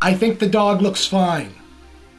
I think the dog looks fine.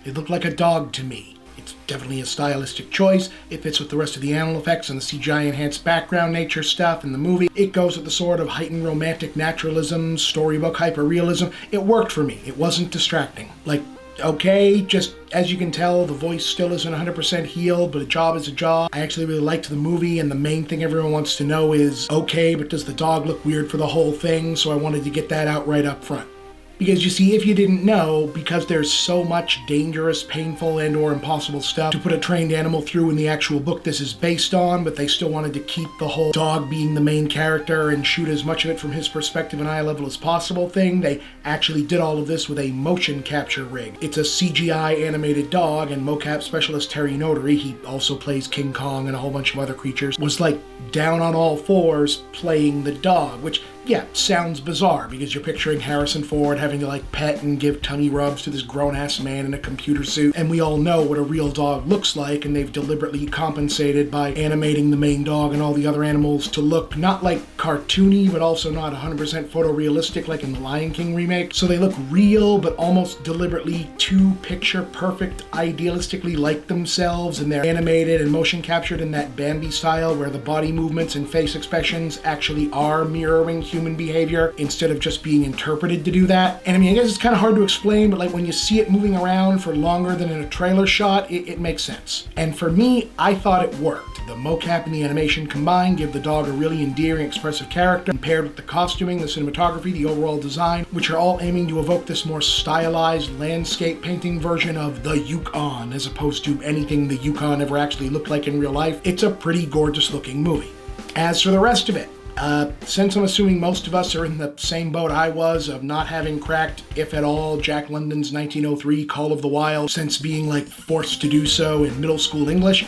It looked like a dog to me. It's definitely a stylistic choice. It fits with the rest of the animal effects and the CGI-enhanced background nature stuff in the movie. It goes with the sort of heightened romantic naturalism, storybook hyperrealism. It worked for me. It wasn't distracting. Like, okay, just as you can tell, the voice still isn't 100% healed, but a job is a job. I actually really liked the movie, and the main thing everyone wants to know is, okay, but does the dog look weird for the whole thing? So I wanted to get that out right up front. Because you see, if you didn't know, because there's so much dangerous, painful, and or impossible stuff to put a trained animal through in the actual book this is based on, but they still wanted to keep the whole dog being the main character and shoot as much of it from his perspective and eye level as possible thing, they actually did all of this with a motion capture rig. It's a CGI animated dog, and mocap specialist Terry Notary, he also plays King Kong and a whole bunch of other creatures, was like down on all fours playing the dog, which, yeah, sounds bizarre because you're picturing Harrison Ford having to like pet and give tummy rubs to this grown-ass man in a computer suit, and we all know what a real dog looks like, and they've deliberately compensated by animating the main dog and all the other animals to look not like cartoony, but also not 100% photorealistic like in the Lion King remake. So they look real, but almost deliberately too picture-perfect, idealistically like themselves, and they're animated and motion captured in that Bambi style where the body movements and face expressions actually are mirroring human behavior instead of just being interpreted to do that. And I mean, I guess it's kind of hard to explain, but like when you see it moving around for longer than in a trailer shot, it makes sense. And for me, I thought it worked. The mocap and the animation combined give the dog a really endearing, expressive character, and paired with the costuming, the cinematography, the overall design, which are all aiming to evoke this more stylized landscape painting version of the Yukon, as opposed to anything the Yukon ever actually looked like in real life. It's a pretty gorgeous looking movie. As for the rest of it, since I'm assuming most of us are in the same boat I was of not having cracked, if at all, Jack London's 1903 Call of the Wild since being like forced to do so in middle school English,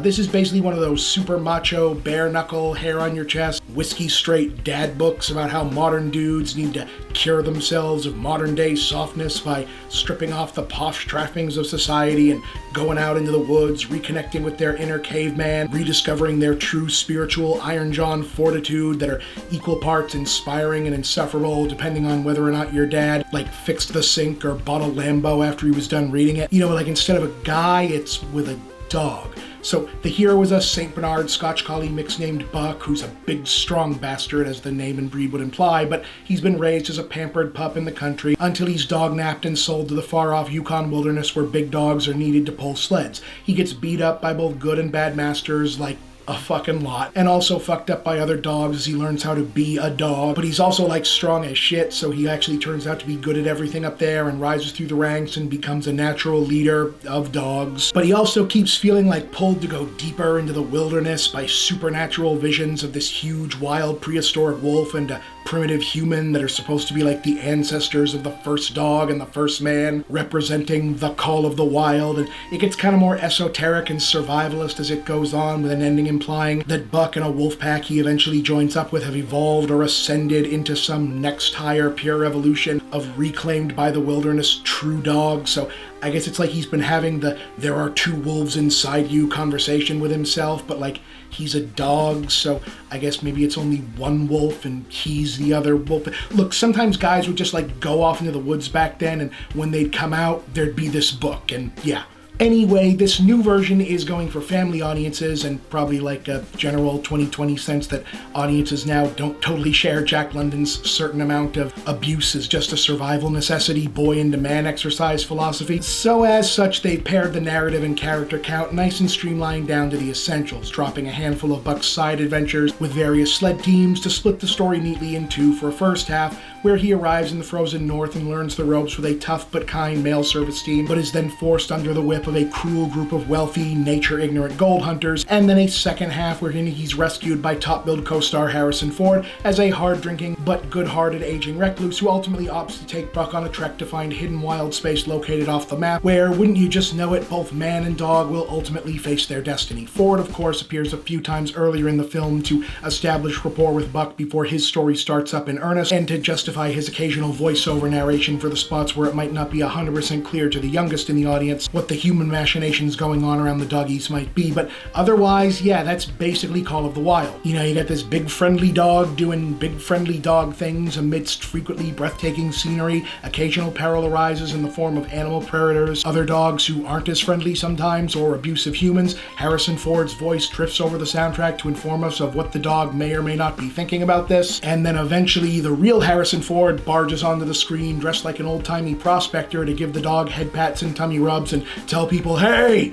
this is basically one of those super macho, bare knuckle, hair on your chest, whiskey straight dad books about how modern dudes need to cure themselves of modern day softness by stripping off the posh trappings of society and going out into the woods, reconnecting with their inner caveman, rediscovering their true spiritual iron-jawed fortitude that are equal parts inspiring and insufferable depending on whether or not your dad like fixed the sink or bought a Lambo after he was done reading it. You know, like instead of a guy, it's with a dog. So the hero is a St. Bernard Scotch Collie mix named Buck, who's a big, strong bastard, as the name and breed would imply, but he's been raised as a pampered pup in the country until he's dog-napped and sold to the far-off Yukon wilderness where big dogs are needed to pull sleds. He gets beat up by both good and bad masters, like a fucking lot, and also fucked up by other dogs as he learns how to be a dog, but he's also like strong as shit, so he actually turns out to be good at everything up there and rises through the ranks and becomes a natural leader of dogs. But he also keeps feeling like pulled to go deeper into the wilderness by supernatural visions of this huge wild prehistoric wolf and a primitive human that are supposed to be like the ancestors of the first dog and the first man, representing the Call of the Wild, and it gets kind of more esoteric and survivalist as it goes on, with an ending implying that Buck and a wolf pack he eventually joins up with have evolved or ascended into some next higher pure evolution of reclaimed by the wilderness true dogs. So I guess it's like he's been having the "there are two wolves inside you" conversation with himself, but like he's a dog, so I guess maybe it's only one wolf and he's the other wolf. Look, sometimes guys would just like go off into the woods back then, and when they'd come out, there'd be this book, and yeah. Anyway, this new version is going for family audiences and probably like a general 2020 sense that audiences now don't totally share Jack London's certain amount of abuse is just a survival necessity, boy into man exercise philosophy. So as such, they've pared the narrative and character count nice and streamlined down to the essentials, dropping a handful of Buck's side adventures with various sled teams to split the story neatly in two for a first half, where he arrives in the frozen north and learns the ropes with a tough but kind mail service team, but is then forced under the whip of a cruel group of wealthy, nature-ignorant gold hunters, and then a second half where he's rescued by top-billed co-star Harrison Ford as a hard-drinking but good-hearted aging recluse who ultimately opts to take Buck on a trek to find hidden wild space located off the map, where, wouldn't you just know it, both man and dog will ultimately face their destiny. Ford, of course, appears a few times earlier in the film to establish rapport with Buck before his story starts up in earnest, and to justify his occasional voiceover narration for the spots where it might not be 100% clear to the youngest in the audience what the human human machinations going on around the doggies might be, but otherwise, yeah, that's basically Call of the Wild. You know, you got this big friendly dog doing big friendly dog things amidst frequently breathtaking scenery. Occasional peril arises in the form of animal predators, other dogs who aren't as friendly sometimes, or abusive humans. Harrison Ford's voice drifts over the soundtrack to inform us of what the dog may or may not be thinking about this, and then eventually the real Harrison Ford barges onto the screen dressed like an old-timey prospector to give the dog head pats and tummy rubs and tell people, hey,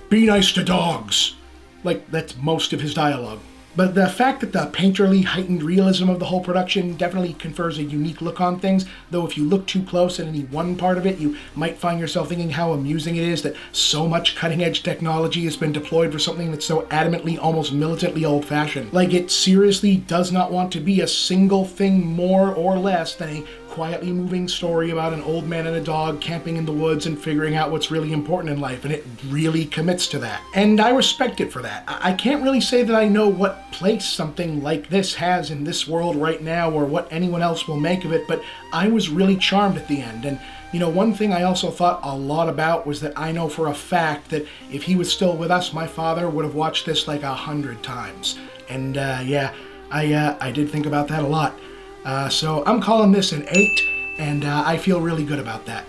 be nice to dogs. Like, that's most of his dialogue. But the fact that the painterly, heightened realism of the whole production definitely confers a unique look on things, though if you look too close at any one part of it, you might find yourself thinking how amusing it is that so much cutting-edge technology has been deployed for something that's so adamantly, almost militantly old-fashioned. Like, it seriously does not want to be a single thing more or less than a quietly moving story about an old man and a dog camping in the woods and figuring out what's really important in life, and it really commits to that. And I respect it for that. I can't really say that I know what place something like this has in this world right now or what anyone else will make of it, but I was really charmed at the end. And you know, one thing I also thought a lot about was that I know for a fact that if he was still with us, my father would have watched this like 100 times. And yeah, I did think about that a lot. So I'm calling this an 8, and I feel really good about that.